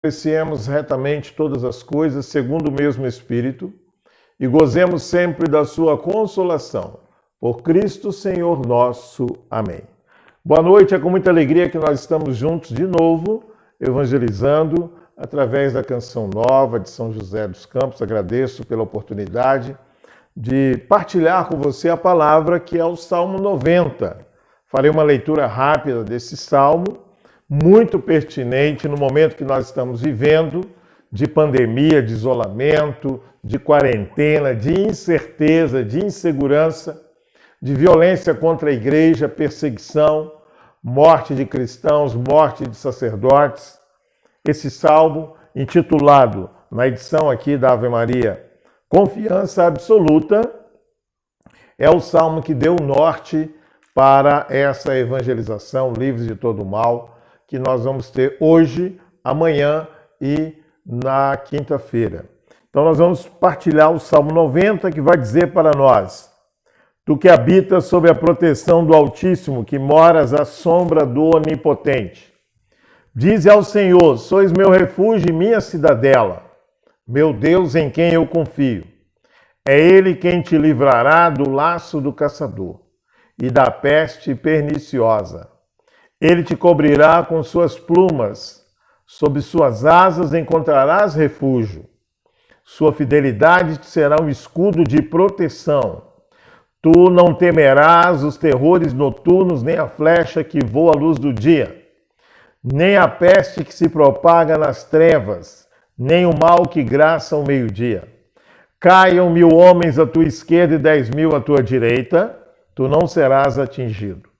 apreciemos retamente todas as coisas segundo o mesmo Espírito e gozemos sempre da sua consolação. Por Cristo Senhor nosso. Amém. Boa noite, é com muita alegria que nós estamos juntos de novo, evangelizando através da canção nova de São José dos Campos. Agradeço pela oportunidade de partilhar com você a palavra que é o Salmo 90. Farei uma leitura rápida desse salmo, muito pertinente no momento que nós estamos vivendo, de pandemia, de isolamento, de quarentena, de incerteza, de insegurança, de violência contra a igreja, perseguição, morte de cristãos, morte de sacerdotes. Esse salmo, intitulado, na edição aqui da Ave Maria, Confiança Absoluta, é o salmo que deu norte para essa evangelização, livres de todo o mal, que nós vamos ter hoje, amanhã e na quinta-feira. Então nós vamos partilhar o Salmo 90, que vai dizer para nós: Tu que habitas sob a proteção do Altíssimo, que moras à sombra do Onipotente. Dize ao Senhor: sois meu refúgio e minha cidadela, meu Deus em quem eu confio. É Ele quem te livrará do laço do caçador e da peste perniciosa. Ele te cobrirá com suas plumas, sob suas asas encontrarás refúgio. Sua fidelidade te será um escudo de proteção. Tu não temerás os terrores noturnos, nem a flecha que voa à luz do dia, nem a peste que se propaga nas trevas, nem o mal que graça ao meio-dia. Caiam 1000 homens à tua esquerda e 10.000 à tua direita, tu não serás atingido.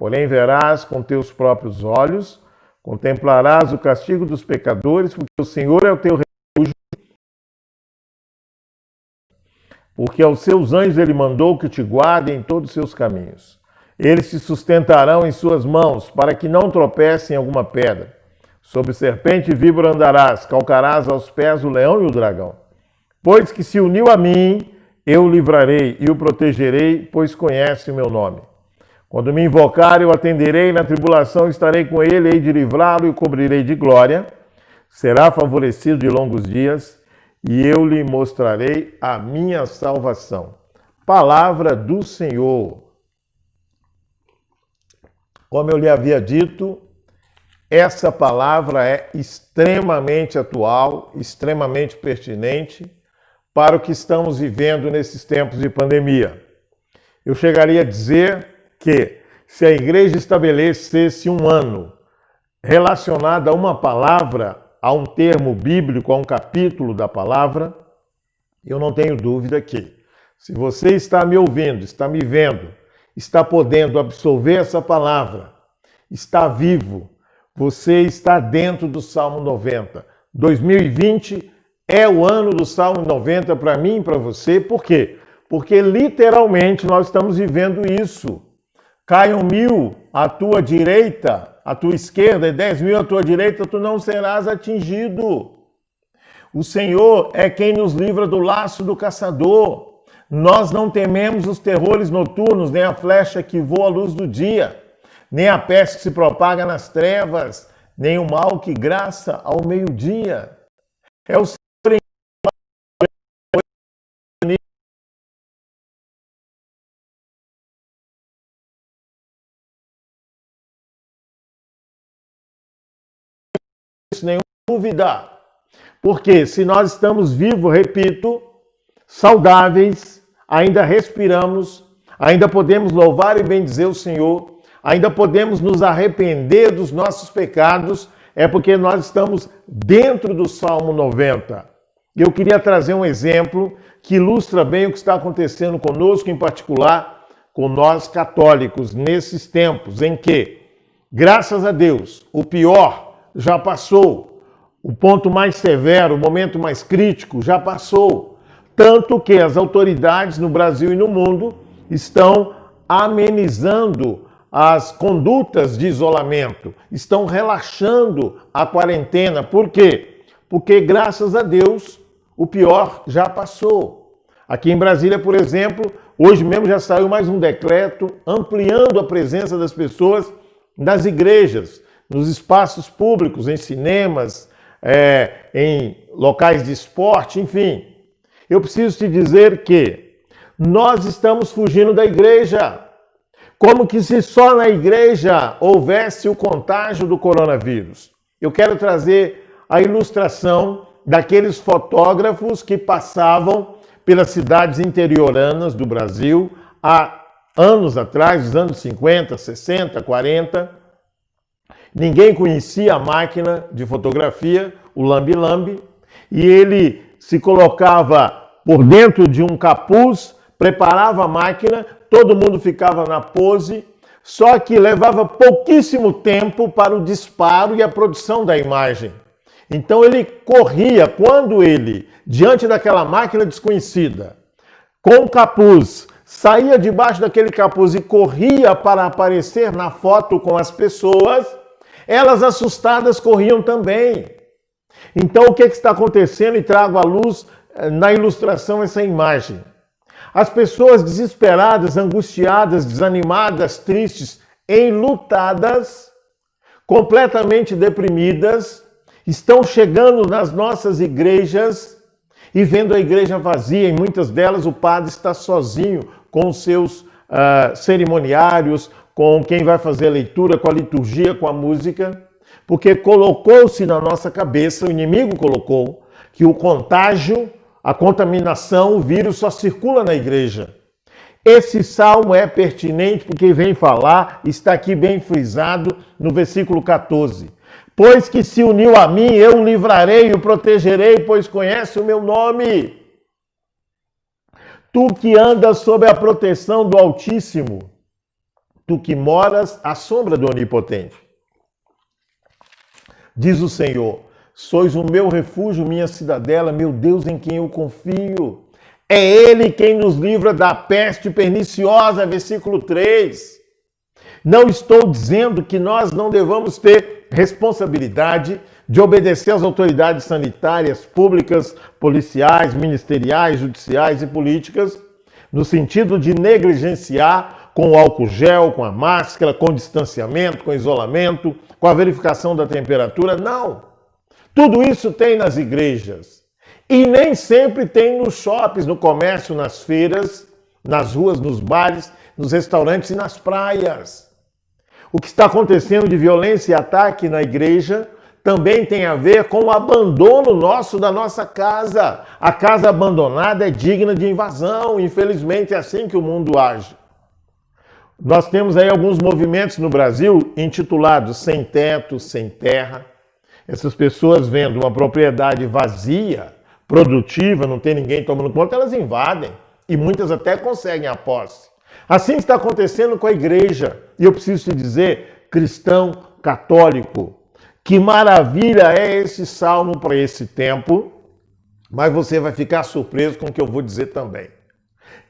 Porém verás com teus próprios olhos, contemplarás o castigo dos pecadores, porque o Senhor é o teu refúgio, porque aos seus anjos ele mandou que te guardem em todos os seus caminhos. Eles te sustentarão em suas mãos, para que não tropecem em alguma pedra. Sobre serpente e víbora andarás, calcarás aos pés o leão e o dragão. Pois que se uniu a mim, eu o livrarei e o protegerei, pois conhece o meu nome. Quando me invocar, eu atenderei, na tribulação estarei com ele, hei de livrá-lo e o cobrirei de glória. Será favorecido de longos dias, e eu lhe mostrarei a minha salvação. Palavra do Senhor. Como eu lhe havia dito, essa palavra é extremamente atual, extremamente pertinente para o que estamos vivendo nesses tempos de pandemia. Eu chegaria a dizer que se a igreja estabelecesse um ano relacionado a uma palavra, a um termo bíblico, a um capítulo da palavra, eu não tenho dúvida que, se você está me ouvindo, está me vendo, está podendo absorver essa palavra, está vivo, você está dentro do Salmo 90. 2020 é o ano do Salmo 90 para mim e para você. Por quê? Porque literalmente nós estamos vivendo isso. Caiam 1000 à tua direita, à tua esquerda, e 10.000 à tua direita, tu não serás atingido. O Senhor é quem nos livra do laço do caçador. Nós não tememos os terrores noturnos, nem a flecha que voa à luz do dia, nem a peste que se propaga nas trevas, nem o mal que graça ao meio-dia. É o Senhor sem nenhuma dúvida. Porque se nós estamos vivos, repito, saudáveis, ainda respiramos, ainda podemos louvar e bendizer o Senhor, ainda podemos nos arrepender dos nossos pecados, é porque nós estamos dentro do Salmo 90. Eu queria trazer um exemplo que ilustra bem o que está acontecendo conosco, em particular com nós católicos, nesses tempos em que, graças a Deus, o pior já passou, o ponto mais severo, o momento mais crítico já passou, tanto que as autoridades no Brasil e no mundo estão amenizando as condutas de isolamento, estão relaxando a quarentena. Por quê? Porque, graças a Deus, o pior já passou. Aqui em Brasília, por exemplo, hoje mesmo já saiu mais um decreto ampliando a presença das pessoas nas igrejas, nos espaços públicos, em cinemas, em locais de esporte, enfim. Eu preciso te dizer que nós estamos fugindo da igreja, como que se só na igreja houvesse o contágio do coronavírus. Eu quero trazer a ilustração daqueles fotógrafos que passavam pelas cidades interioranas do Brasil há anos atrás, nos anos 50, 60, 40. Ninguém conhecia a máquina de fotografia, o lambe-lambe, e ele se colocava por dentro de um capuz, preparava a máquina, todo mundo ficava na pose, só que levava pouquíssimo tempo para o disparo e a produção da imagem. Então ele corria, quando ele, diante daquela máquina desconhecida, com o capuz, saía debaixo daquele capuz e corria para aparecer na foto com as pessoas, elas assustadas corriam também. Então o que está acontecendo? E trago à luz na ilustração essa imagem. As pessoas desesperadas, angustiadas, desanimadas, tristes, enlutadas, completamente deprimidas, estão chegando nas nossas igrejas e vendo a igreja vazia. Em muitas delas o padre está sozinho com os seus cerimoniários, com quem vai fazer a leitura, com a liturgia, com a música, porque colocou-se na nossa cabeça, o inimigo colocou, que o contágio, a contaminação, o vírus só circula na igreja. Esse salmo é pertinente porque vem falar, está aqui bem frisado no versículo 14. Pois que se uniu a mim, eu o livrarei e o protegerei, pois conhece o meu nome. Tu que andas sob a proteção do Altíssimo, tu que moras à sombra do Onipotente. Diz o Senhor, sois o meu refúgio, minha cidadela, meu Deus em quem eu confio. É Ele quem nos livra da peste perniciosa, versículo 3. Não estou dizendo que nós não devamos ter responsabilidade de obedecer às autoridades sanitárias, públicas, policiais, ministeriais, judiciais e políticas, no sentido de negligenciar com o álcool gel, com a máscara, com o distanciamento, com o isolamento, com a verificação da temperatura. Não! Tudo isso tem nas igrejas. E nem sempre tem nos shoppings, no comércio, nas feiras, nas ruas, nos bares, nos restaurantes e nas praias. O que está acontecendo de violência e ataque na igreja também tem a ver com o abandono nosso da nossa casa. A casa abandonada é digna de invasão. Infelizmente é assim que o mundo age. Nós temos aí alguns movimentos no Brasil intitulados Sem Teto, Sem Terra. Essas pessoas vendo uma propriedade vazia, produtiva, não tem ninguém tomando conta, elas invadem. E muitas até conseguem a posse. Assim está acontecendo com a igreja. E eu preciso te dizer, cristão católico, que maravilha é esse salmo para esse tempo, mas você vai ficar surpreso com o que eu vou dizer também.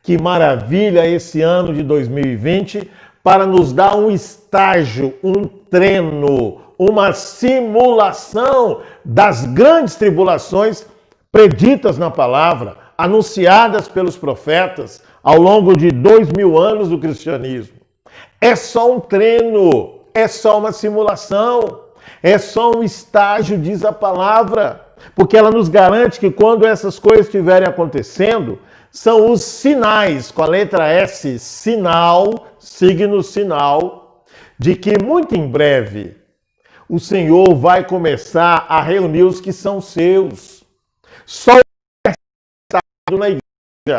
Que maravilha esse ano de 2020 para nos dar um estágio, um treino, uma simulação das grandes tribulações preditas na palavra, anunciadas pelos profetas ao longo de 2000 anos do cristianismo. É só um treino, é só uma simulação, é só um estágio, diz a palavra, porque ela nos garante que quando essas coisas estiverem acontecendo, são os sinais, com a letra S, sinal, signo, sinal, de que muito em breve o Senhor vai começar a reunir os que são seus. Só o na igreja.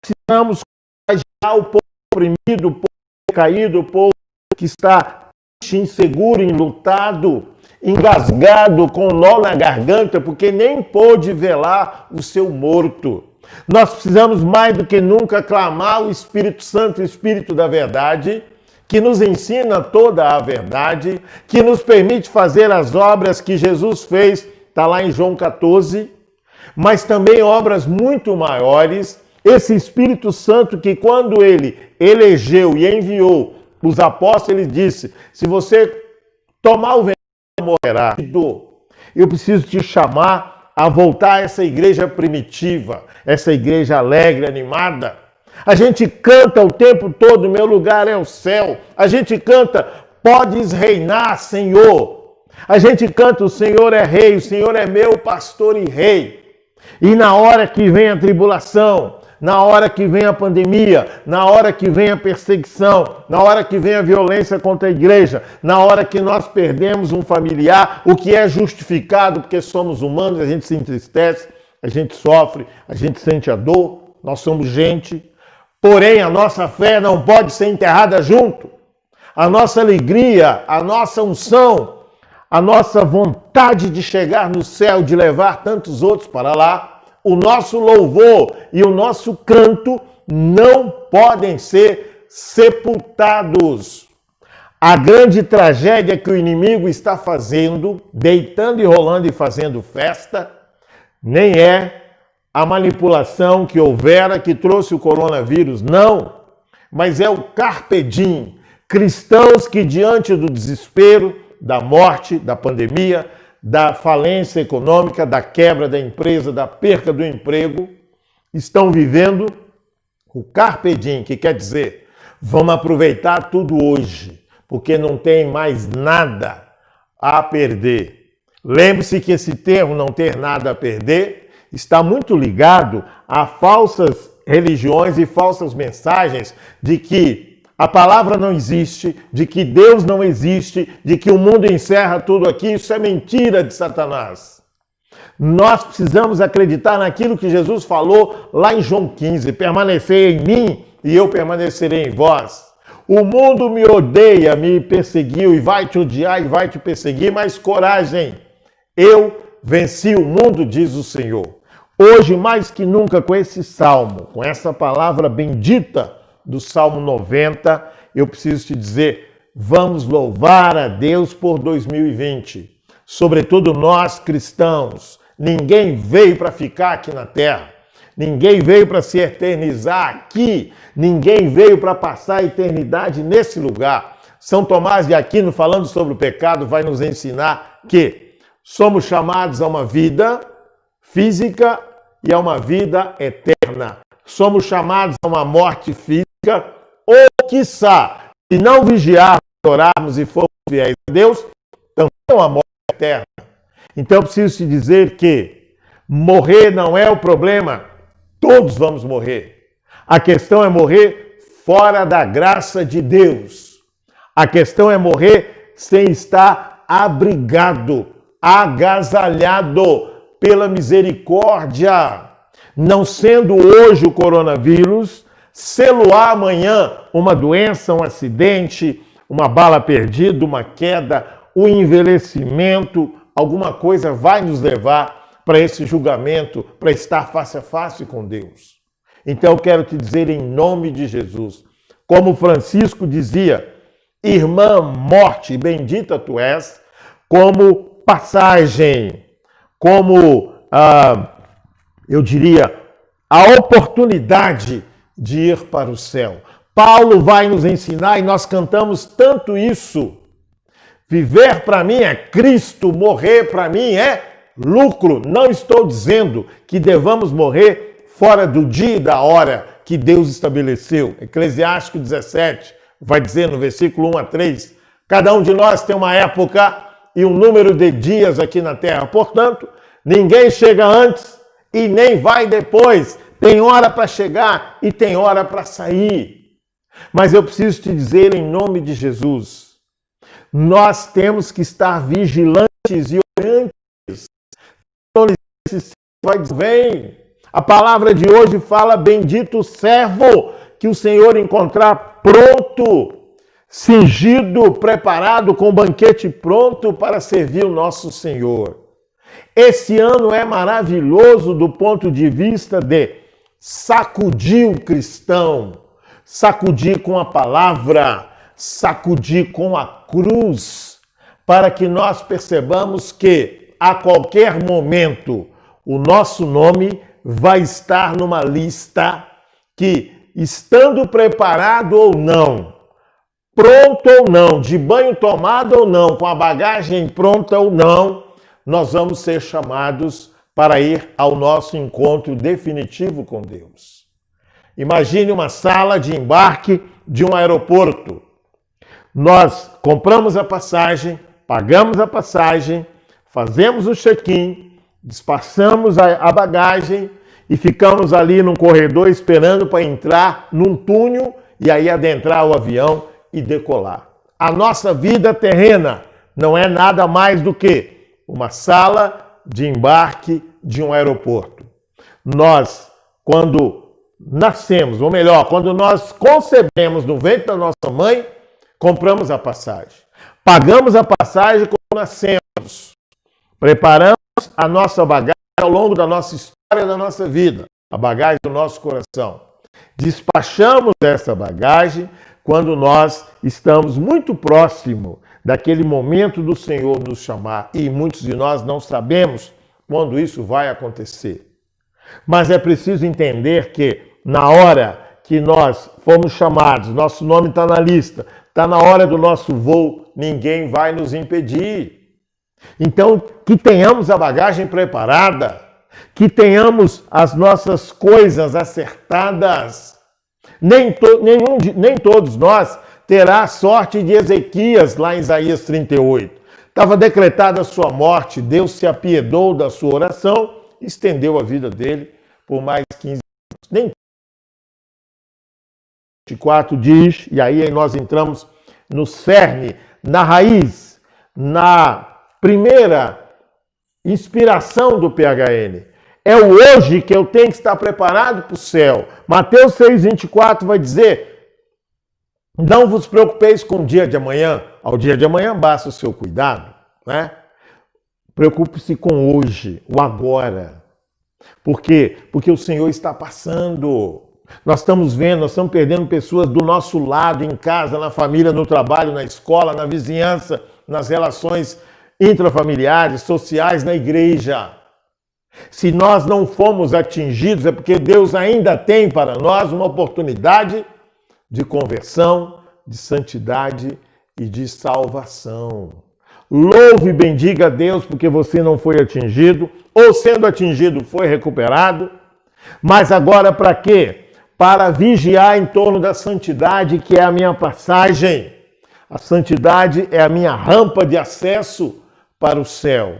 Precisamos contagiar o povo oprimido, o povo caído, o povo que está inseguro, enlutado, engasgado, com nó na garganta, porque nem pôde velar o seu morto. Nós precisamos mais do que nunca clamar o Espírito Santo, o Espírito da verdade, que nos ensina toda a verdade, que nos permite fazer as obras que Jesus fez, está lá em João 14, mas também obras muito maiores. Esse Espírito Santo que quando ele elegeu e enviou os apóstolos, ele disse, se você tomar o veneno, morrerá. Eu preciso te chamar a voltar a essa igreja primitiva, essa igreja alegre, animada. A gente canta o tempo todo, meu lugar é o céu. A gente canta, podes reinar, Senhor. A gente canta, o Senhor é rei, o Senhor é meu pastor e rei. E na hora que vem a tribulação, na hora que vem a pandemia, na hora que vem a perseguição, na hora que vem a violência contra a igreja, na hora que nós perdemos um familiar, o que é justificado porque somos humanos, a gente se entristece, a gente sofre, a gente sente a dor, nós somos gente. Porém, a nossa fé não pode ser enterrada junto. A nossa alegria, a nossa unção, a nossa vontade de chegar no céu, de levar tantos outros para lá, o nosso louvor e o nosso canto não podem ser sepultados. A grande tragédia que o inimigo está fazendo, deitando e rolando e fazendo festa, nem é a manipulação que houvera que trouxe o coronavírus, não. Mas é o carpe diem. Cristãos que diante do desespero, da morte, da pandemia, da falência econômica, da quebra da empresa, da perca do emprego, estão vivendo o carpe diem, que quer dizer, vamos aproveitar tudo hoje, porque não tem mais nada a perder. Lembre-se que esse termo, não ter nada a perder, está muito ligado a falsas religiões e falsas mensagens de que a palavra não existe, de que Deus não existe, de que o mundo encerra tudo aqui. Isso é mentira de Satanás. Nós precisamos acreditar naquilo que Jesus falou lá em João 15. Permanecei em mim e eu permanecerei em vós. O mundo me odeia, me perseguiu e vai te odiar e vai te perseguir, mas coragem. Eu venci o mundo, diz o Senhor. Hoje, mais que nunca, com esse salmo, com essa palavra bendita do Salmo 90, eu preciso te dizer, vamos louvar a Deus por 2020. Sobretudo nós cristãos. Ninguém veio para ficar aqui na terra. Ninguém veio para se eternizar aqui. Ninguém veio para passar a eternidade nesse lugar. São Tomás de Aquino, falando sobre o pecado, vai nos ensinar que somos chamados a uma vida física e a uma vida eterna. Somos chamados a uma morte física, ou, quiçá, se não vigiarmos, orarmos e formos fiéis a Deus, também é uma morte eterna. Então, eu preciso te dizer que morrer não é o problema. Todos vamos morrer. A questão é morrer fora da graça de Deus. A questão é morrer sem estar abrigado, agasalhado pela misericórdia. Não sendo hoje o coronavírus, sê-lo-á amanhã uma doença, um acidente, uma bala perdida, uma queda, um envelhecimento, alguma coisa vai nos levar para esse julgamento, para estar face a face com Deus. Então eu quero te dizer em nome de Jesus, como Francisco dizia, irmã morte, bendita tu és, como passagem, como eu diria, a oportunidade de ir para o céu. Paulo vai nos ensinar e nós cantamos tanto isso. Viver para mim é Cristo, morrer para mim é lucro. Não estou dizendo que devamos morrer fora do dia e da hora que Deus estabeleceu. Eclesiástico 17 vai dizer no versículo 1 a 3, cada um de nós tem uma época e um número de dias aqui na terra. Portanto, ninguém chega antes e nem vai depois. Tem hora para chegar e tem hora para sair. Mas eu preciso te dizer em nome de Jesus, nós temos que estar vigilantes e orantes. Vai dizer, vem. A palavra de hoje fala, bendito o servo que o Senhor encontrar pronto, cingido, preparado, com o banquete pronto para servir o nosso Senhor. Esse ano é maravilhoso do ponto de vista de sacudir o cristão, sacudir com a palavra, sacudir com a cruz, para que nós percebamos que a qualquer momento o nosso nome vai estar numa lista que, estando preparado ou não, pronto ou não, de banho tomado ou não, com a bagagem pronta ou não, nós vamos ser chamados para ir ao nosso encontro definitivo com Deus. Imagine uma sala de embarque de um aeroporto. Nós compramos a passagem, pagamos a passagem, fazemos o check-in, despachamos a bagagem e ficamos ali num corredor esperando para entrar num túnel e aí adentrar o avião e decolar. A nossa vida terrena não é nada mais do que uma sala de embarque de um aeroporto. Nós, quando nascemos, ou melhor, quando nós concebemos no ventre da nossa mãe, compramos a passagem. Pagamos a passagem quando nascemos. Preparamos a nossa bagagem ao longo da nossa história, da nossa vida, a bagagem do nosso coração. Despachamos essa bagagem quando nós estamos muito próximo daquele momento do Senhor nos chamar. E muitos de nós não sabemos quando isso vai acontecer. Mas é preciso entender que na hora que nós fomos chamados, nosso nome está na lista, está na hora do nosso voo, ninguém vai nos impedir. Então, que tenhamos a bagagem preparada, que tenhamos as nossas coisas acertadas. Nem todos nós terá a sorte de Ezequias, lá em Isaías 38. Estava decretada a sua morte, Deus se apiedou da sua oração, estendeu a vida dele por mais 15 anos. Nem 24 diz, e aí nós entramos no cerne, na raiz, na primeira inspiração do PHN. É o hoje que eu tenho que estar preparado para o céu. Mateus 6,24 vai dizer: não vos preocupeis com o dia de amanhã. Ao dia de amanhã basta o seu cuidado, né? Preocupe-se com hoje, o agora. Por quê? Porque o Senhor está passando. Nós estamos vendo, nós estamos perdendo pessoas do nosso lado, em casa, na família, no trabalho, na escola, na vizinhança, nas relações intrafamiliares, sociais, na igreja. Se nós não fomos atingidos, é porque Deus ainda tem para nós uma oportunidade de conversão, de santidade e de salvação. Louve e bendiga a Deus porque você não foi atingido, ou sendo atingido foi recuperado. Mas agora para quê? Para vigiar em torno da santidade, que é a minha passagem. A santidade é a minha rampa de acesso para o céu.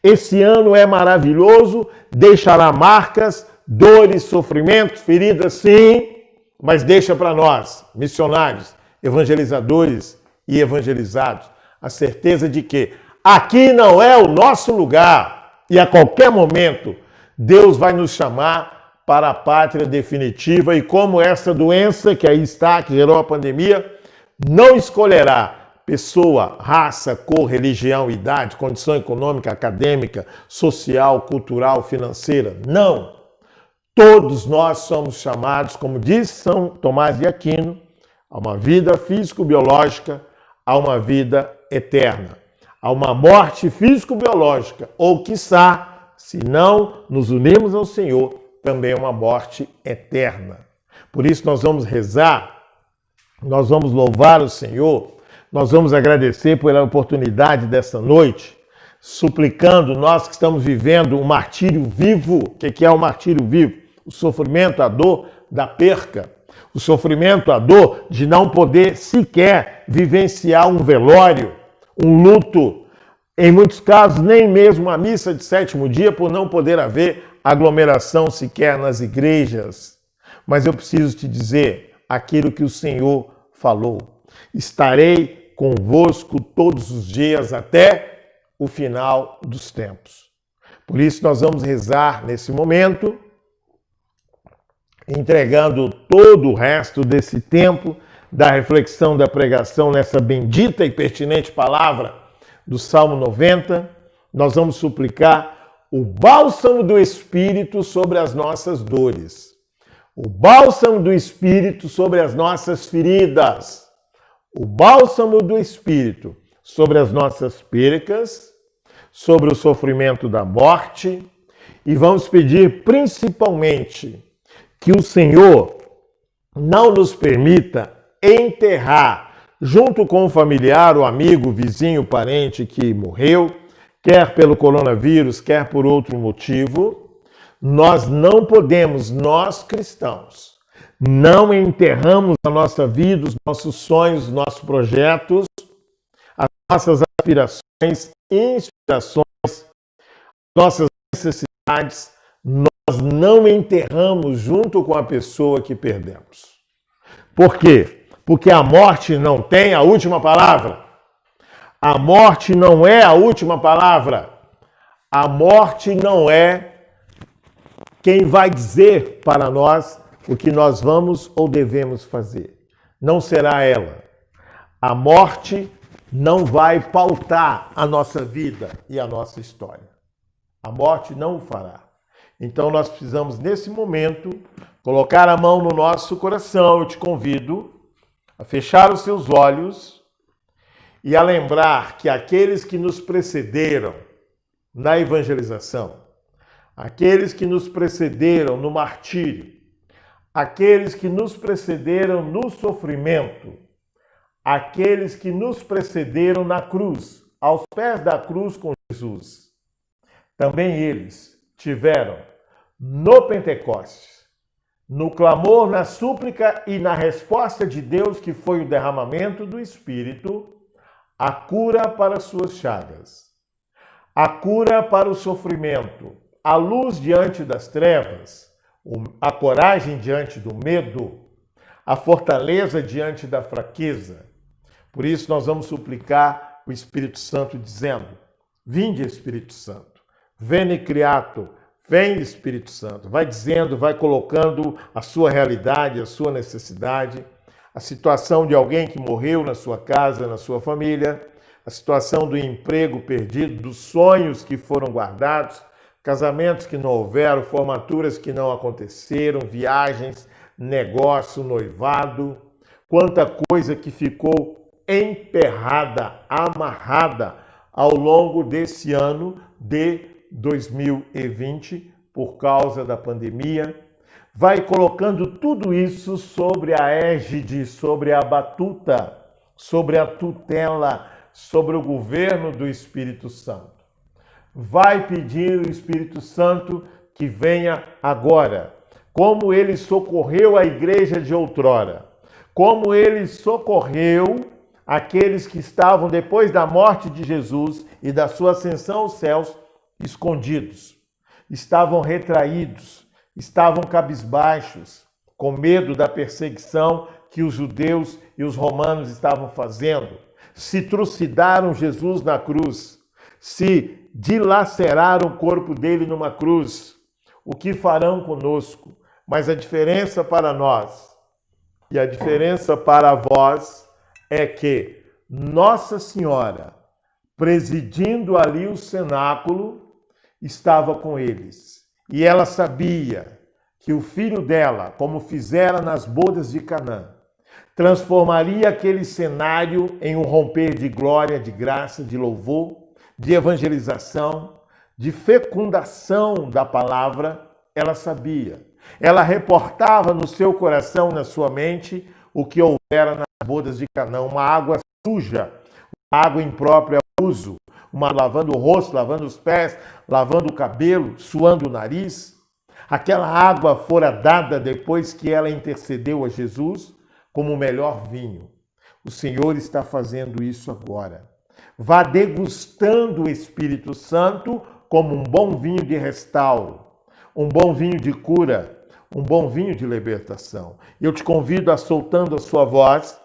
Esse ano é maravilhoso, deixará marcas, dores, sofrimentos, feridas, sim, mas deixa para nós, missionários, evangelizadores e evangelizados, a certeza de que aqui não é o nosso lugar e a qualquer momento Deus vai nos chamar para a pátria definitiva e como essa doença que aí está, que gerou a pandemia, não escolherá pessoa, raça, cor, religião, idade, condição econômica, acadêmica, social, cultural, financeira. Não! Todos nós somos chamados, como diz São Tomás de Aquino, a uma vida físico-biológica, a uma vida eterna, a uma morte físico-biológica, ou quiçá, se não nos unirmos ao Senhor, também uma morte eterna. Por isso nós vamos rezar, nós vamos louvar o Senhor, nós vamos agradecer pela oportunidade dessa noite, suplicando nós que estamos vivendo um martírio vivo. O que é o martírio vivo? O sofrimento, a dor da perca, o sofrimento, a dor de não poder sequer vivenciar um velório, um luto, em muitos casos nem mesmo a missa de sétimo dia, por não poder haver aglomeração sequer nas igrejas. Mas eu preciso te dizer aquilo que o Senhor falou: estarei convosco todos os dias até o final dos tempos. Por isso nós vamos rezar nesse momento, entregando todo o resto desse tempo da reflexão, da pregação nessa bendita e pertinente palavra do Salmo 90. Nós vamos suplicar o bálsamo do Espírito sobre as nossas dores, o bálsamo do Espírito sobre as nossas feridas, o bálsamo do Espírito sobre as nossas percas, sobre o sofrimento da morte, e vamos pedir principalmente que o Senhor não nos permita enterrar, junto com o familiar, o amigo, o vizinho, o parente que morreu, quer pelo coronavírus, quer por outro motivo. Nós não podemos, nós cristãos, não enterramos a nossa vida, os nossos sonhos, os nossos projetos, as nossas aspirações, inspirações, nossas necessidades, nós não enterramos junto com a pessoa que perdemos. Por quê? Porque a morte não tem a última palavra. A morte não é a última palavra. A morte não é quem vai dizer para nós o que nós vamos ou devemos fazer. Não será ela. A morte não vai pautar a nossa vida e a nossa história. A morte não o fará. Então nós precisamos, nesse momento, colocar a mão no nosso coração. Eu te convido a fechar os seus olhos e a lembrar que aqueles que nos precederam na evangelização, aqueles que nos precederam no martírio, aqueles que nos precederam no sofrimento, aqueles que nos precederam na cruz, aos pés da cruz com Jesus, também eles tiveram no Pentecostes, no clamor, na súplica e na resposta de Deus, que foi o derramamento do Espírito, a cura para suas chagas, a cura para o sofrimento, a luz diante das trevas, a coragem diante do medo, a fortaleza diante da fraqueza. Por isso nós vamos suplicar o Espírito Santo dizendo: vinde, Espírito Santo, veni Creator, vem, Espírito Santo. Vai dizendo, vai colocando a sua realidade, a sua necessidade, a situação de alguém que morreu na sua casa, na sua família, a situação do emprego perdido, dos sonhos que foram guardados, casamentos que não houveram, formaturas que não aconteceram, viagens, negócio, noivado, quanta coisa que ficou emperrada, amarrada ao longo desse ano de 2020 por causa da pandemia. Vai colocando tudo isso sobre a égide, sobre a batuta, sobre a tutela, sobre o governo do Espírito Santo. Vai pedir o Espírito Santo que venha agora, como ele socorreu a igreja de outrora, como ele socorreu aqueles que estavam depois da morte de Jesus e da sua ascensão aos céus escondidos, estavam retraídos, estavam cabisbaixos, com medo da perseguição que os judeus e os romanos estavam fazendo. Se trucidaram Jesus na cruz, se dilaceraram o corpo dele numa cruz. O que farão conosco? Mas a diferença para nós e a diferença para vós é que Nossa Senhora, presidindo ali o cenáculo, estava com eles. E ela sabia que o filho dela, como fizera nas bodas de Canaã, transformaria aquele cenário em um romper de glória, de graça, de louvor, de evangelização, de fecundação da palavra. Ela sabia. Ela reportava no seu coração, na sua mente, o que houvera nas bodas de Canaã, uma água suja, uma água imprópria ao uso, uma lavando o rosto, lavando os pés, lavando o cabelo, suando o nariz. Aquela água fora dada depois que ela intercedeu a Jesus como o melhor vinho. O Senhor está fazendo isso agora. Vá degustando o Espírito Santo como um bom vinho de restauro, um bom vinho de cura, um bom vinho de libertação. Eu te convido a, soltando a sua voz,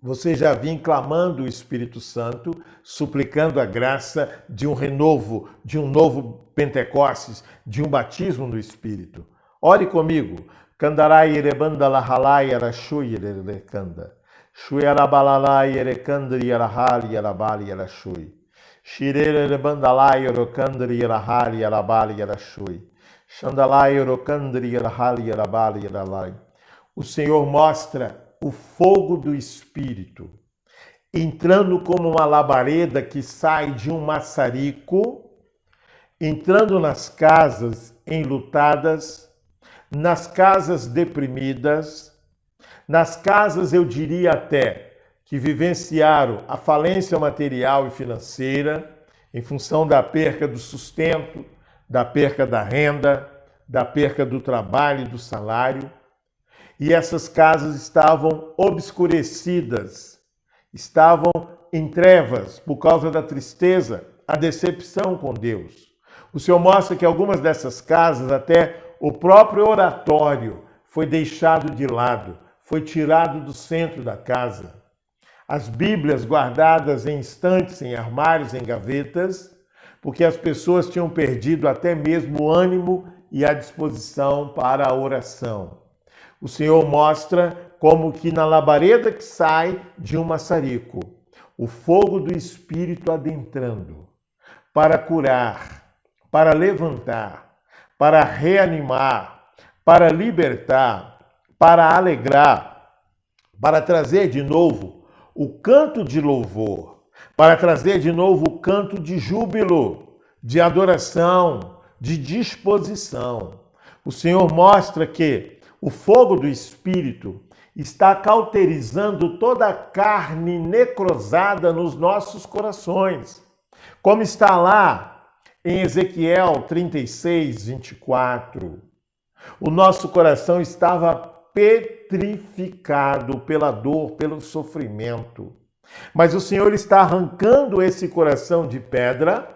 você já vinha clamando o Espírito Santo, suplicando a graça de um renovo, de um novo Pentecostes, de um batismo no Espírito. Ore comigo. Kandarai erebanda lahalai arashui erekanda. Shui arabalalai erekandri arahali arabali arashui. Shirere erebandalai erokandri arahali arabali arashui. Shandalai erokandri arahali arabali aralai. O Senhor mostra o fogo do Espírito, entrando como uma labareda que sai de um maçarico, entrando nas casas enlutadas, nas casas deprimidas, nas casas, eu diria até, que vivenciaram a falência material e financeira em função da perca do sustento, da perca da renda, da perca do trabalho e do salário. E essas casas estavam obscurecidas, estavam em trevas por causa da tristeza, a decepção com Deus. O Senhor mostra que algumas dessas casas, até o próprio oratório foi deixado de lado, foi tirado do centro da casa. As Bíblias guardadas em estantes, em armários, em gavetas, porque as pessoas tinham perdido até mesmo o ânimo e a disposição para a oração. O Senhor mostra como que na labareda que sai de um maçarico, o fogo do Espírito adentrando, para curar, para levantar, para reanimar, para libertar, para alegrar, para trazer de novo o canto de louvor, para trazer de novo o canto de júbilo, de adoração, de disposição. O Senhor mostra que o fogo do Espírito está cauterizando toda a carne necrosada nos nossos corações. Como está lá em Ezequiel 36, 24. O nosso coração estava petrificado pela dor, pelo sofrimento. Mas o Senhor está arrancando esse coração de pedra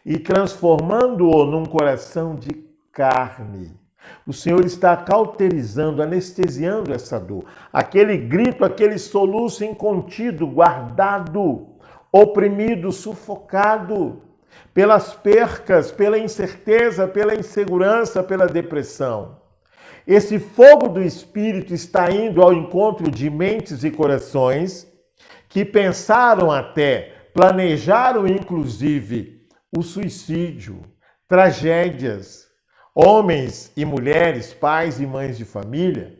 e transformando-o num coração de carne. O Senhor está cauterizando, anestesiando essa dor. Aquele grito, aquele soluço incontido, guardado, oprimido, sufocado pelas percas, pela incerteza, pela insegurança, pela depressão. Esse fogo do Espírito está indo ao encontro de mentes e corações que pensaram até, planejaram inclusive o suicídio, tragédias, homens e mulheres, pais e mães de família,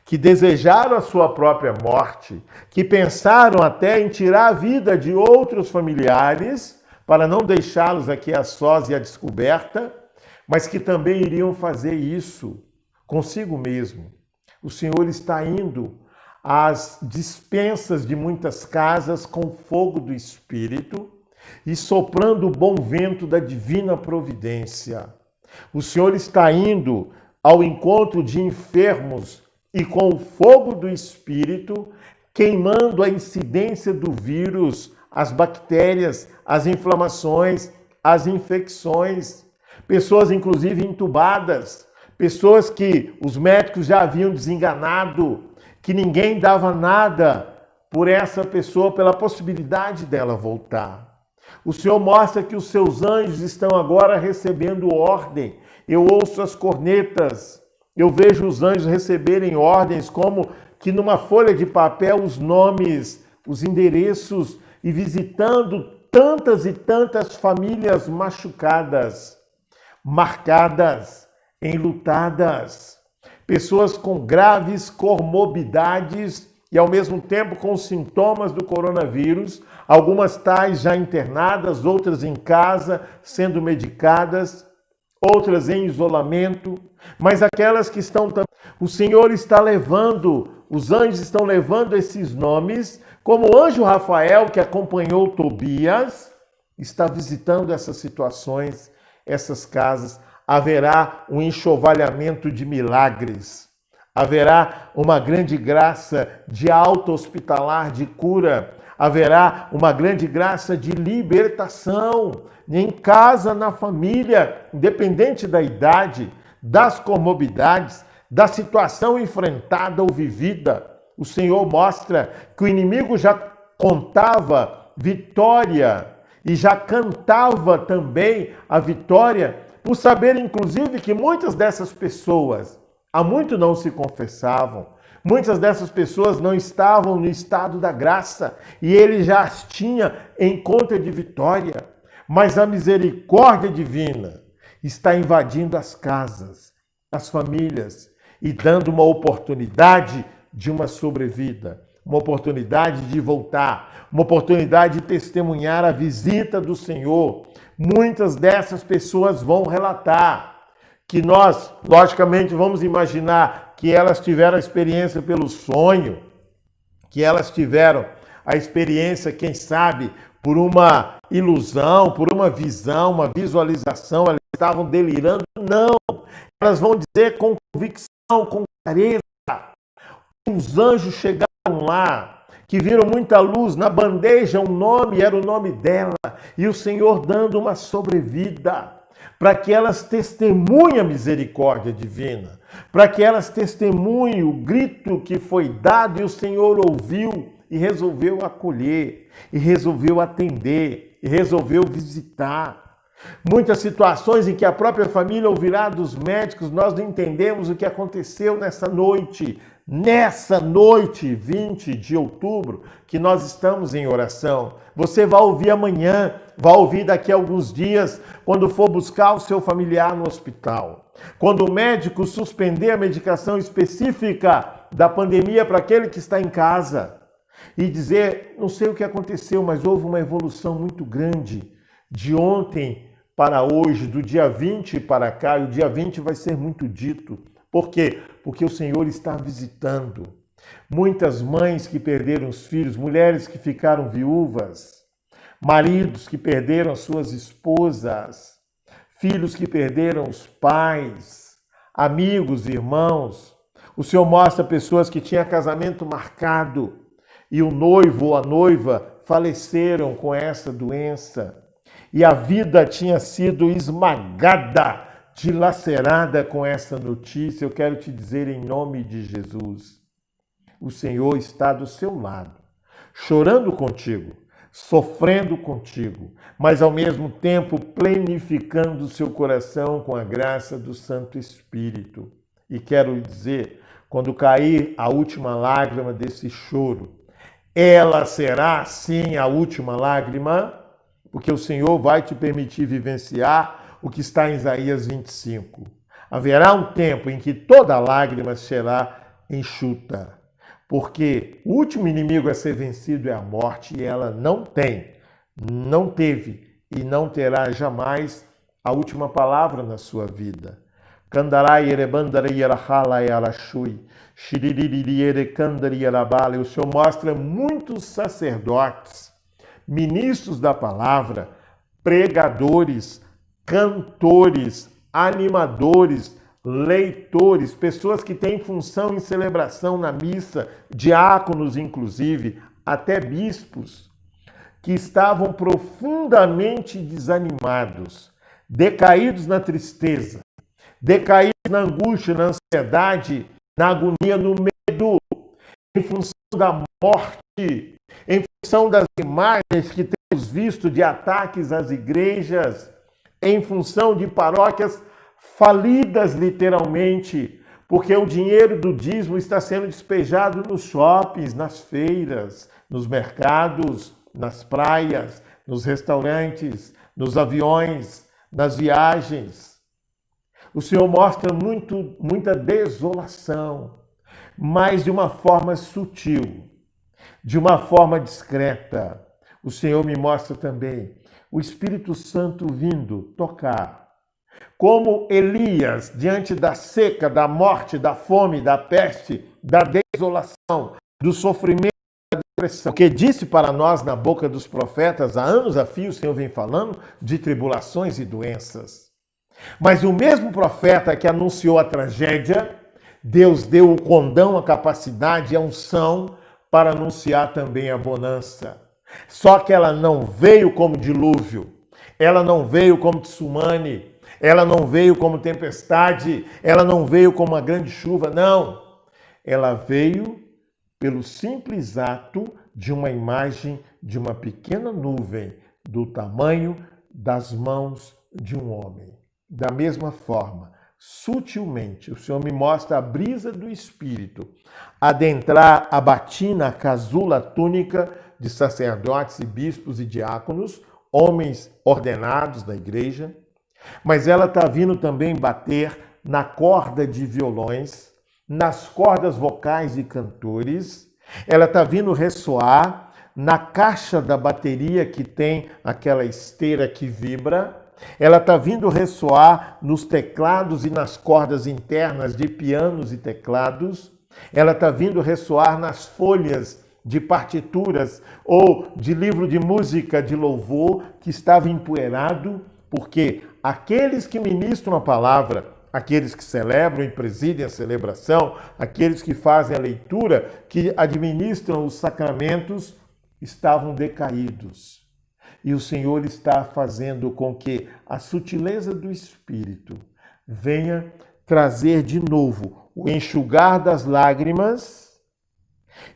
que desejaram a sua própria morte, que pensaram até em tirar a vida de outros familiares para não deixá-los aqui a sós e a descoberta, mas que também iriam fazer isso consigo mesmo. O Senhor está indo às dispensas de muitas casas com fogo do Espírito e soprando o bom vento da divina providência. O Senhor está indo ao encontro de enfermos e com o fogo do Espírito, queimando a incidência do vírus, as bactérias, as inflamações, as infecções. Pessoas, inclusive, entubadas, pessoas que os médicos já haviam desenganado, que ninguém dava nada por essa pessoa, pela possibilidade dela voltar. O Senhor mostra que os seus anjos estão agora recebendo ordem. Eu ouço as cornetas, eu vejo os anjos receberem ordens, como que numa folha de papel os nomes, os endereços, e visitando tantas e tantas famílias machucadas, marcadas, enlutadas, pessoas com graves comorbidades e ao mesmo tempo com sintomas do coronavírus, algumas tais já internadas, outras em casa, sendo medicadas, outras em isolamento, mas aquelas que estão também, o Senhor está levando, os anjos estão levando esses nomes, como o anjo Rafael, que acompanhou Tobias, está visitando essas situações, essas casas. Haverá um enxovalhamento de milagres, haverá uma grande graça de alta hospitalar, de cura, haverá uma grande graça de libertação em casa, na família, independente da idade, das comorbidades, da situação enfrentada ou vivida. O Senhor mostra que o inimigo já contava vitória e já cantava também a vitória, por saber, inclusive, que muitas dessas pessoas há muito não se confessavam, muitas dessas pessoas não estavam no estado da graça e ele já as tinha em conta de vitória. Mas a misericórdia divina está invadindo as casas, as famílias e dando uma oportunidade de uma sobrevida, uma oportunidade de voltar, uma oportunidade de testemunhar a visita do Senhor. Muitas dessas pessoas vão relatar que nós, logicamente, vamos imaginar que elas tiveram a experiência pelo sonho, que elas tiveram a experiência, quem sabe, por uma ilusão, por uma visão, uma visualização, elas estavam delirando. Não, elas vão dizer com convicção, com clareza, os anjos chegaram lá, que viram muita luz, na bandeja um nome, era o nome dela, e o Senhor dando uma sobrevida, para que elas testemunhem a misericórdia divina, para que elas testemunhem o grito que foi dado e o Senhor ouviu e resolveu acolher, e resolveu atender, e resolveu visitar. Muitas situações em que a própria família ouvirá dos médicos, nós não entendemos o que aconteceu nessa noite 20 de outubro, que nós estamos em oração. Você vai ouvir amanhã, vai ouvir daqui a alguns dias, quando for buscar o seu familiar no hospital. Quando o médico suspender a medicação específica da pandemia para aquele que está em casa e dizer, não sei o que aconteceu, mas houve uma evolução muito grande de ontem para hoje, do dia 20 para cá, e o dia 20 vai ser muito dito. Por quê? Porque o Senhor está visitando. Muitas mães que perderam os filhos, mulheres que ficaram viúvas, maridos que perderam suas esposas, filhos que perderam os pais, amigos, irmãos. O Senhor mostra pessoas que tinham casamento marcado e o noivo ou a noiva faleceram com essa doença. E a vida tinha sido esmagada, dilacerada com essa notícia. Eu quero te dizer em nome de Jesus, o Senhor está do seu lado, chorando contigo, sofrendo contigo, mas ao mesmo tempo plenificando o seu coração com a graça do Santo Espírito. E quero dizer, quando cair a última lágrima desse choro, ela será sim a última lágrima, porque o Senhor vai te permitir vivenciar o que está em Isaías 25. Haverá um tempo em que toda lágrima será enxuta, porque o último inimigo a ser vencido é a morte, e ela não teve e não terá jamais a última palavra na sua vida. O Senhor mostra muitos sacerdotes, ministros da palavra, pregadores, cantores, animadores, leitores, pessoas que têm função em celebração na missa, diáconos inclusive, até bispos, que estavam profundamente desanimados, decaídos na tristeza, decaídos na angústia, na ansiedade, na agonia, no medo, em função da morte, em função das imagens que temos visto de ataques às igrejas, em função de paróquias falidas literalmente, porque o dinheiro do dízimo está sendo despejado nos shoppings, nas feiras, nos mercados, nas praias, nos restaurantes, nos aviões, nas viagens. O Senhor mostra muita desolação, mas de uma forma sutil, de uma forma discreta. O Senhor me mostra também o Espírito Santo vindo tocar. Como Elias, diante da seca, da morte, da fome, da peste, da desolação, do sofrimento, da depressão. Porque disse para nós na boca dos profetas, há anos a fio o Senhor vem falando de tribulações e doenças. Mas o mesmo profeta que anunciou a tragédia, Deus deu o condão, a capacidade, a unção para anunciar também a bonança. Só que ela não veio como dilúvio, ela não veio como tsunami, ela não veio como tempestade, ela não veio como uma grande chuva, não. Ela veio pelo simples ato de uma imagem de uma pequena nuvem do tamanho das mãos de um homem. Da mesma forma, sutilmente, o Senhor me mostra a brisa do Espírito adentrar a batina, a casula, a túnica de sacerdotes e bispos e diáconos, homens ordenados da igreja, mas ela está vindo também bater na corda de violões, nas cordas vocais de cantores, ela está vindo ressoar na caixa da bateria que tem aquela esteira que vibra, ela está vindo ressoar nos teclados e nas cordas internas de pianos e teclados, ela está vindo ressoar nas folhas de partituras ou de livro de música de louvor que estava empoeirado, porque aqueles que ministram a palavra, aqueles que celebram e presidem a celebração, aqueles que fazem a leitura, que administram os sacramentos, estavam decaídos. E o Senhor está fazendo com que a sutileza do Espírito venha trazer de novo o enxugar das lágrimas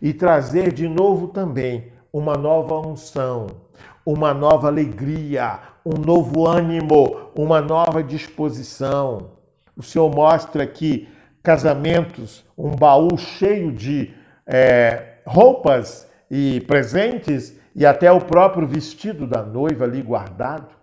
e trazer de novo também uma nova unção, uma nova alegria, um novo ânimo, uma nova disposição. O Senhor mostra aqui casamentos, um baú cheio de roupas e presentes e até o próprio vestido da noiva ali guardado,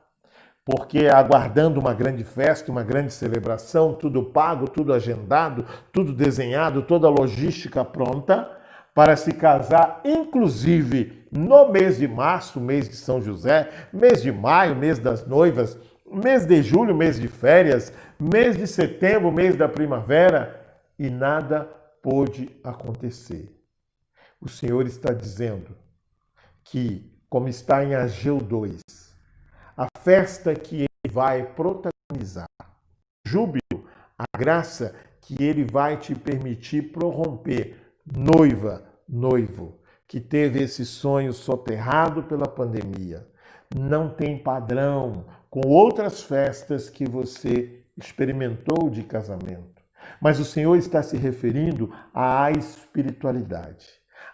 porque aguardando uma grande festa, uma grande celebração, tudo pago, tudo agendado, tudo desenhado, toda a logística pronta para se casar, inclusive no mês de março, mês de São José, mês de maio, mês das noivas, mês de julho, mês de férias, mês de setembro, mês da primavera, e nada pôde acontecer. O Senhor está dizendo que, como está em Ageu 2, a festa que Ele vai protagonizar, o júbilo, a graça que Ele vai te permitir prorromper, noiva, noivo, que teve esse sonho soterrado pela pandemia, não tem padrão com outras festas que você experimentou de casamento. Mas o Senhor está se referindo à espiritualidade,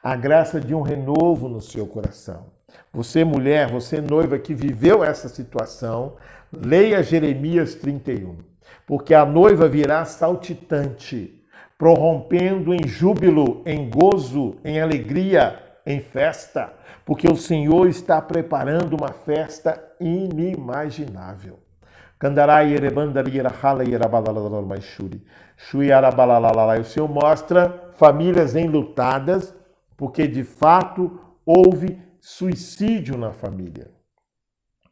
à graça de um renovo no seu coração. Você, mulher, você, noiva, que viveu essa situação, leia Jeremias 31, porque a noiva virá saltitante, prorrompendo em júbilo, em gozo, em alegria, em festa, porque o Senhor está preparando uma festa inimaginável. O Senhor mostra famílias enlutadas, porque de fato houve suicídio na família.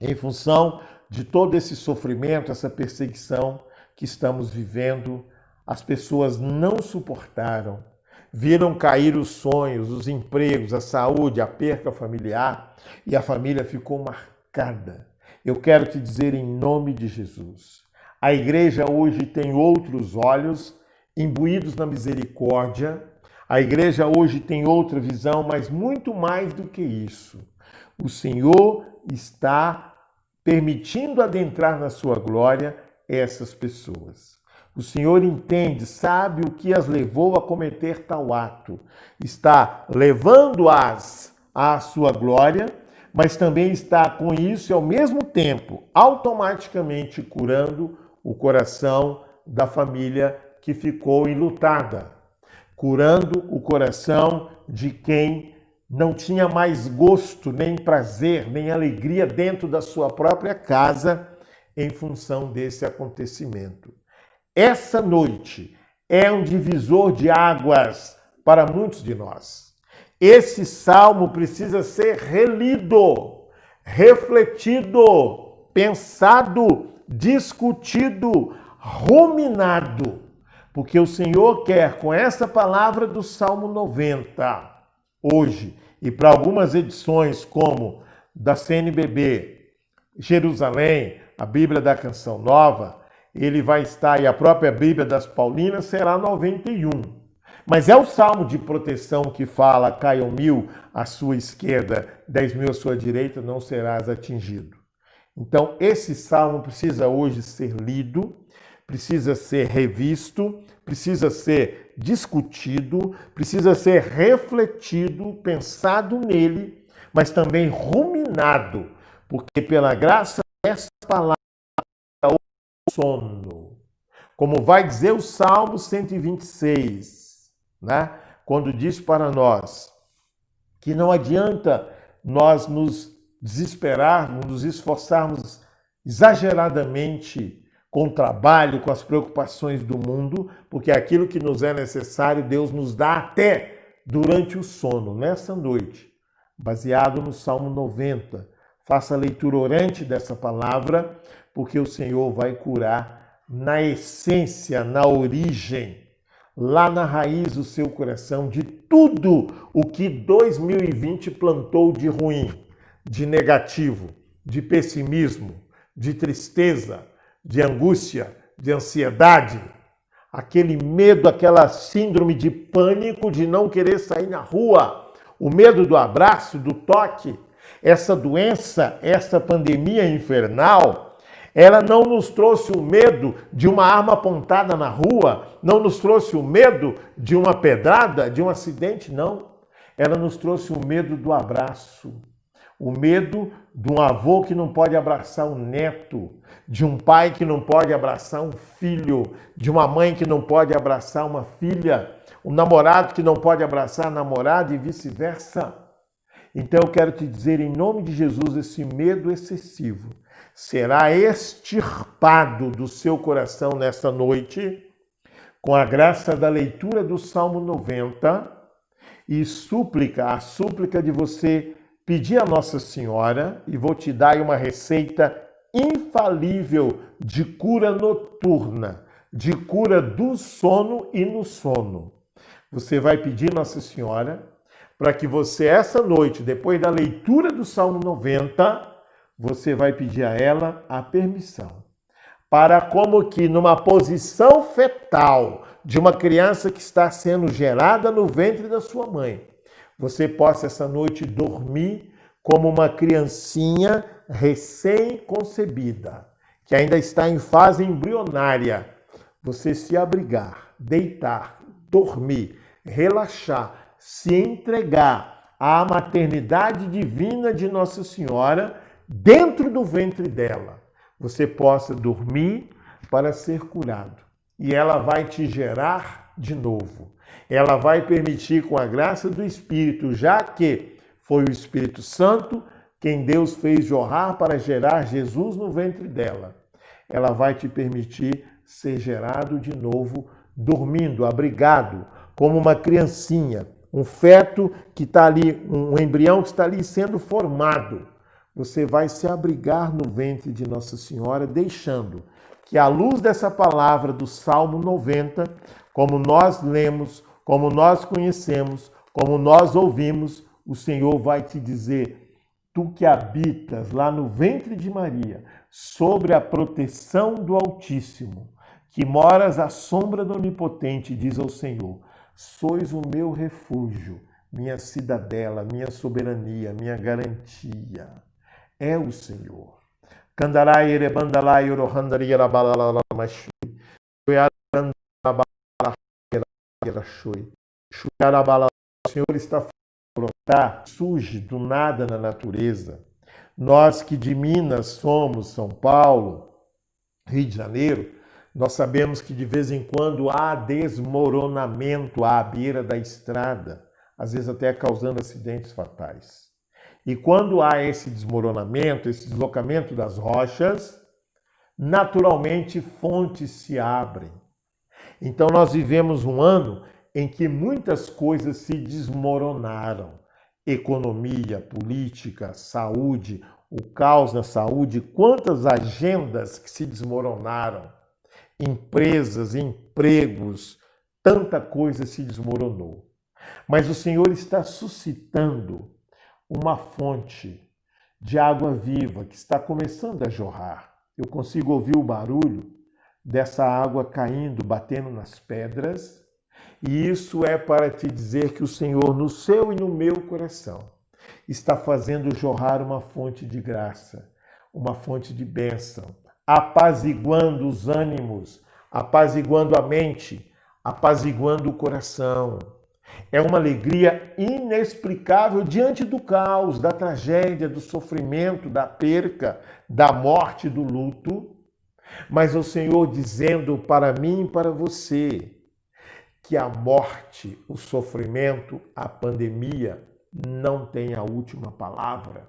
Em função de todo esse sofrimento, essa perseguição que estamos vivendo, as pessoas não suportaram, viram cair os sonhos, os empregos, a saúde, a perca familiar, e a família ficou marcada. Eu quero te dizer em nome de Jesus, a igreja hoje tem outros olhos, imbuídos na misericórdia. A igreja hoje tem outra visão, mas muito mais do que isso. O Senhor está permitindo adentrar na sua glória essas pessoas. O Senhor entende, sabe o que as levou a cometer tal ato. Está levando-as à sua glória, mas também está com isso e ao mesmo tempo automaticamente curando o coração da família que ficou enlutada, curando o coração de quem não tinha mais gosto, nem prazer, nem alegria dentro da sua própria casa em função desse acontecimento. Essa noite é um divisor de águas para muitos de nós. Esse salmo precisa ser relido, refletido, pensado, discutido, ruminado, porque o Senhor quer, com essa palavra do Salmo 90, hoje, e para algumas edições, como da CNBB, Jerusalém, a Bíblia da Canção Nova, ele vai estar, e a própria Bíblia das Paulinas será 91. Mas é o salmo de proteção que fala: caiam 1000 à sua esquerda, 10.000 à sua direita, não serás atingido. Então, esse salmo precisa hoje ser lido, precisa ser revisto, precisa ser discutido, precisa ser refletido, pensado nele, mas também ruminado, porque pela graça dessa palavra é o sono. Como vai dizer o Salmo 126, né? Quando diz para nós que não adianta nós nos desesperarmos, nos esforçarmos exageradamente com o trabalho, com as preocupações do mundo, porque aquilo que nos é necessário, Deus nos dá até durante o sono, nessa noite, baseado no Salmo 90. Faça a leitura orante dessa palavra, porque o Senhor vai curar na essência, na origem, lá na raiz do seu coração, de tudo o que 2020 plantou de ruim, de negativo, de pessimismo, de tristeza, de angústia, de ansiedade, aquele medo, aquela síndrome de pânico de não querer sair na rua, o medo do abraço, do toque, essa doença, essa pandemia infernal, ela não nos trouxe o medo de uma arma apontada na rua, não nos trouxe o medo de uma pedrada, de um acidente, não. Ela nos trouxe o medo do abraço, o medo de um avô que não pode abraçar um neto, de um pai que não pode abraçar um filho, de uma mãe que não pode abraçar uma filha, um namorado que não pode abraçar a namorada e vice-versa. Então eu quero te dizer, em nome de Jesus, esse medo excessivo será extirpado do seu coração nesta noite, com a graça da leitura do Salmo 90 e a súplica de você pedir a Nossa Senhora, e vou te dar uma receita infalível de cura noturna, de cura do sono e no sono. Você vai pedir Nossa Senhora para que você, essa noite, depois da leitura do Salmo 90, você vai pedir a ela a permissão para, como que numa posição fetal de uma criança que está sendo gerada no ventre da sua mãe, você possa essa noite dormir como uma criancinha recém-concebida, que ainda está em fase embrionária. Você se abrigar, deitar, dormir, relaxar, se entregar à maternidade divina de Nossa Senhora dentro do ventre dela. Você possa dormir para ser curado. E ela vai te gerar de novo. Ela vai permitir, com a graça do Espírito, já que foi o Espírito Santo quem Deus fez jorrar para gerar Jesus no ventre dela. Ela vai te permitir ser gerado de novo, dormindo, abrigado, como uma criancinha, um feto que está ali, um embrião que está ali sendo formado. Você vai se abrigar no ventre de Nossa Senhora, deixando que a luz dessa palavra do Salmo 90, como nós lemos, como nós conhecemos, como nós ouvimos, o Senhor vai te dizer: tu que habitas lá no ventre de Maria, sobre a proteção do Altíssimo, que moras à sombra do Onipotente, diz ao Senhor: sois o meu refúgio, minha cidadela, minha soberania, minha garantia. É o Senhor. Candarai erebandalai orohandari erabalalamashui. O Senhor está brotar, surge do nada na natureza. Nós que de Minas somos, São Paulo, Rio de Janeiro, nós sabemos que de vez em quando há desmoronamento à beira da estrada, às vezes até causando acidentes fatais. E quando há esse desmoronamento, esse deslocamento das rochas, naturalmente fontes se abrem. Então nós vivemos um ano em que muitas coisas se desmoronaram. Economia, política, saúde, o caos na saúde, quantas agendas que se desmoronaram, empresas, empregos, tanta coisa se desmoronou. Mas o Senhor está suscitando uma fonte de água viva que está começando a jorrar. Eu consigo ouvir o barulho dessa água caindo, batendo nas pedras, e isso é para te dizer que o Senhor, no seu e no meu coração, está fazendo jorrar uma fonte de graça, uma fonte de bênção, apaziguando os ânimos, apaziguando a mente, apaziguando o coração. É uma alegria inexplicável diante do caos, da tragédia, do sofrimento, da perca, da morte, do luto. Mas o Senhor dizendo para mim e para você que a morte, o sofrimento, a pandemia não tem a última palavra,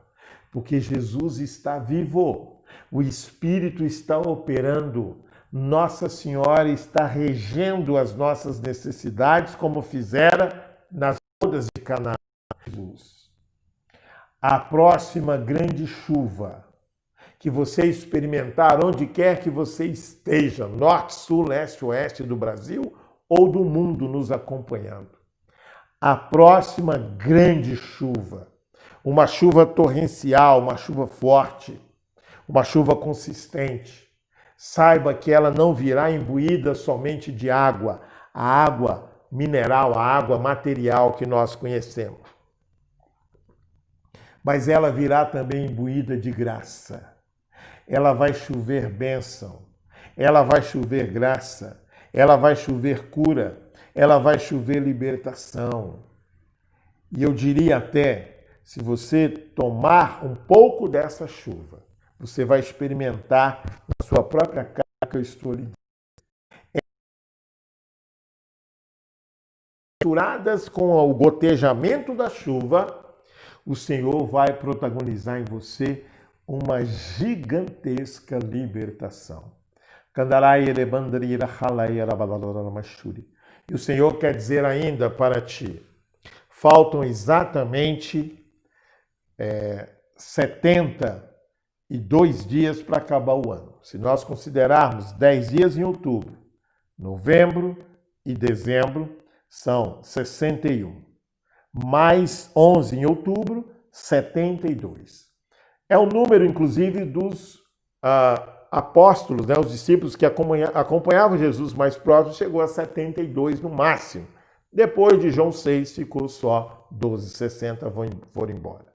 porque Jesus está vivo, o Espírito está operando, Nossa Senhora está regendo as nossas necessidades, como fizera nas bodas de Canaã. Jesus. A próxima grande chuva que você experimentar, onde quer que você esteja, norte, sul, leste, oeste do Brasil ou do mundo nos acompanhando. A próxima grande chuva, uma chuva torrencial, uma chuva forte, uma chuva consistente, Saiba que ela não virá imbuída somente de água, a água mineral, a água material que nós conhecemos. Mas ela virá também imbuída de graça. Ela vai chover bênção, ela vai chover graça, ela vai chover cura, ela vai chover libertação. E eu diria até, se você tomar um pouco dessa chuva, você vai experimentar na sua própria casa que eu estou lhe dizendo. Misturadas com o gotejamento da chuva, o Senhor vai protagonizar em você uma gigantesca libertação. E o Senhor quer dizer ainda para ti, faltam exatamente 72 dias para acabar o ano. Se nós considerarmos 10 dias em outubro, novembro e dezembro, são 61. Mais 11 em outubro, 72. É o número, inclusive, dos apóstolos, né? Os discípulos que acompanhavam Jesus mais próximo, chegou a 72 no máximo. Depois de João 6, ficou só 12, 60 foram embora.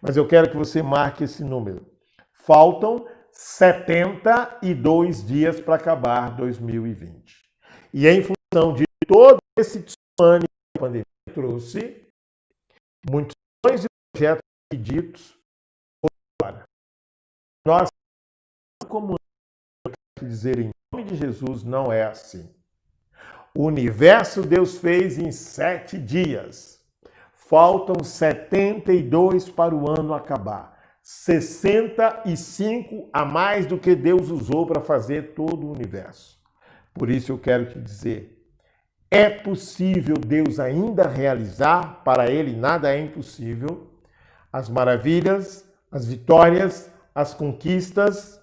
Mas eu quero que você marque esse número. Faltam 72 dias para acabar 2020. E em função de todo esse tsunami que a pandemia trouxe, muitos sonhos e projetos ditos agora. Nós, como dizer em nome de Jesus, não é assim. O universo Deus fez em 7 dias. Faltam 72 para o ano acabar. 65 a mais do que Deus usou para fazer todo o universo. Por isso eu quero te dizer, é possível Deus ainda realizar, para Ele nada é impossível, as maravilhas, as vitórias, as conquistas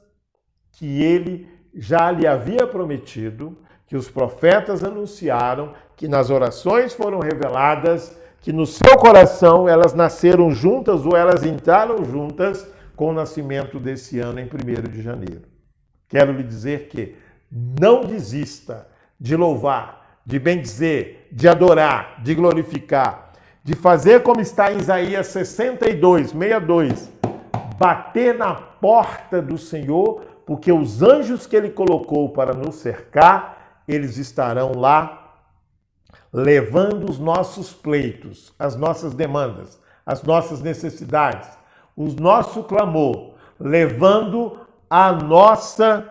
que Ele já lhe havia prometido, que os profetas anunciaram, que nas orações foram reveladas, que no seu coração elas nasceram juntas ou elas entraram juntas com o nascimento desse ano em 1º de janeiro. Quero lhe dizer que não desista de louvar, de bendizer, de adorar, de glorificar, de fazer como está em Isaías 62, 62, bater na porta do Senhor, porque os anjos que Ele colocou para nos cercar, eles estarão lá levando os nossos pleitos, as nossas demandas, as nossas necessidades, o nosso clamor, levando a nossa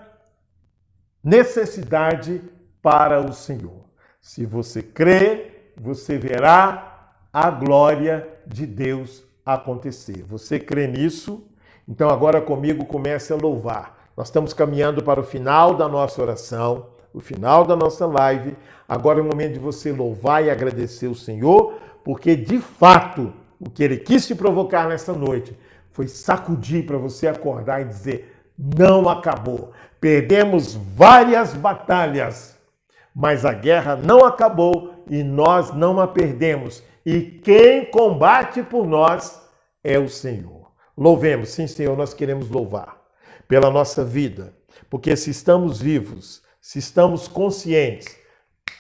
necessidade para o Senhor. Se você crê, você verá a glória de Deus acontecer. Você crê nisso? Então agora comigo comece a louvar. Nós estamos caminhando para o final da nossa oração, o final da nossa live. Agora é o momento de você louvar e agradecer o Senhor, porque de fato o que Ele quis te provocar nessa noite foi sacudir para você acordar e dizer: não acabou. Perdemos várias batalhas, mas a guerra não acabou e nós não a perdemos. E quem combate por nós é o Senhor. Louvemos, sim, Senhor, nós queremos louvar pela nossa vida, porque se estamos vivos, se estamos conscientes,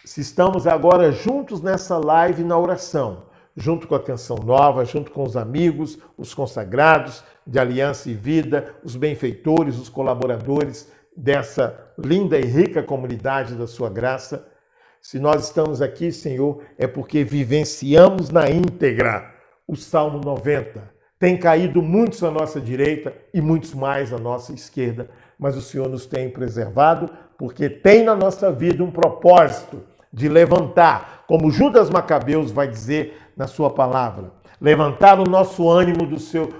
se estamos agora juntos nessa live na oração, junto com a Canção Nova, junto com os amigos, os consagrados de Aliança e Vida, os benfeitores, os colaboradores dessa linda e rica comunidade da sua graça. Se nós estamos aqui, Senhor, é porque vivenciamos na íntegra o Salmo 90. Tem caído muitos à nossa direita e muitos mais à nossa esquerda, mas o Senhor nos tem preservado porque tem na nossa vida um propósito de levantar, como Judas Macabeus vai dizer na sua palavra, levantar o nosso ânimo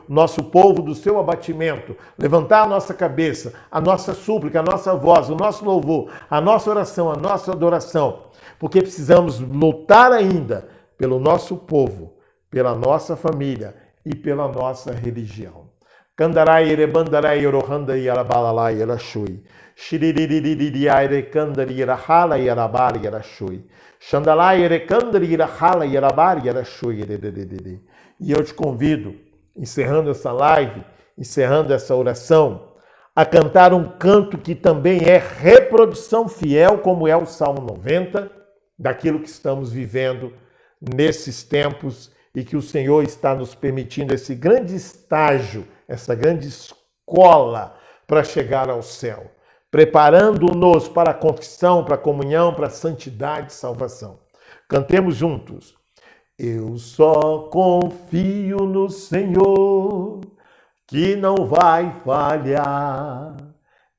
nosso povo do seu abatimento, levantar a nossa cabeça, a nossa súplica, a nossa voz, o nosso louvor, a nossa oração, a nossa adoração, porque precisamos lutar ainda pelo nosso povo, pela nossa família e pela nossa religião. Kandarai erebandarai orohandai arabalalai erashui. Shiririririrai erekandari erahala erabari erashui. Shandalai erekandari erahala erabari erashui. E eu te convido, encerrando essa live, encerrando essa oração, a cantar um canto que também é reprodução fiel, como é o Salmo 90, daquilo que estamos vivendo nesses tempos e que o Senhor está nos permitindo esse grande estágio, essa grande escola para chegar ao céu, preparando-nos para a confissão, para a comunhão, para a santidade e salvação. Cantemos juntos. Eu só confio no Senhor, que não vai falhar.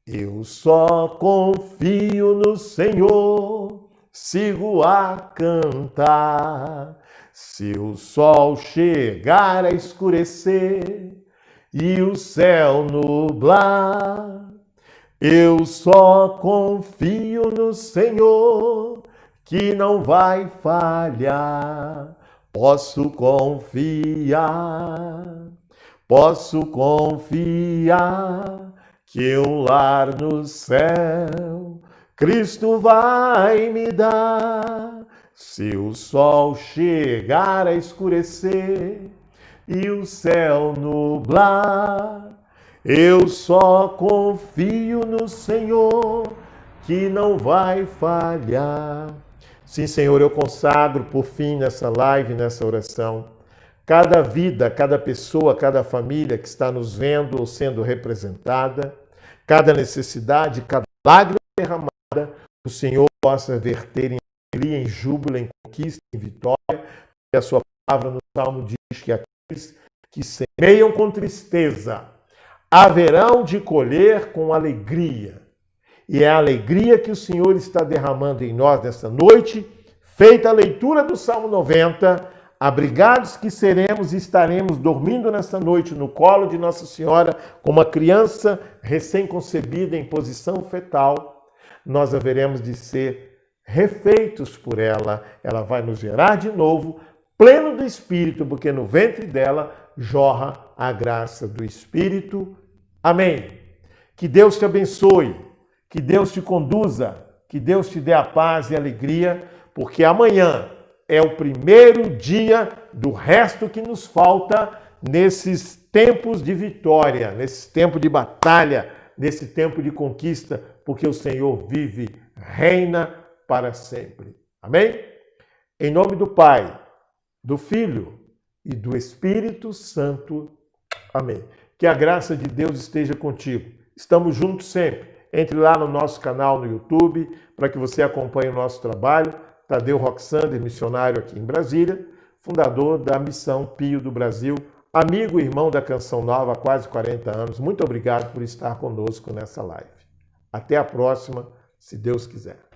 Eu só confio no Senhor, sigo a cantar. Se o sol chegar a escurecer e o céu nublar, eu só confio no Senhor, que não vai falhar. Posso confiar que um lar no céu Cristo vai me dar. Se o sol chegar a escurecer e o céu nublar, eu só confio no Senhor, que não vai falhar. Sim, Senhor, eu consagro por fim nessa live, nessa oração, cada vida, cada pessoa, cada família que está nos vendo ou sendo representada, cada necessidade, cada lágrima derramada, o Senhor possa verter em alegria, em júbilo, em conquista, em vitória. E a sua palavra no Salmo diz que aqueles que semeiam com tristeza haverão de colher com alegria. E é a alegria que o Senhor está derramando em nós nesta noite, feita a leitura do Salmo 90, abrigados que seremos e estaremos dormindo nesta noite no colo de Nossa Senhora, como uma criança recém-concebida em posição fetal, nós haveremos de ser refeitos por ela. Ela vai nos gerar de novo, pleno do Espírito, porque no ventre dela jorra a graça do Espírito. Amém. Que Deus te abençoe. Que Deus te conduza, que Deus te dê a paz e a alegria, porque amanhã é o primeiro dia do resto que nos falta nesses tempos de vitória, nesse tempo de batalha, nesse tempo de conquista, porque o Senhor vive, reina para sempre. Amém? Em nome do Pai, do Filho e do Espírito Santo. Amém. Que a graça de Deus esteja contigo. Estamos juntos sempre. Entre lá no nosso canal no YouTube, para que você acompanhe o nosso trabalho. Tadeu Roxander, missionário aqui em Brasília, fundador da Missão Pio do Brasil, amigo e irmão da Canção Nova há quase 40 anos. Muito obrigado por estar conosco nessa live. Até a próxima, se Deus quiser.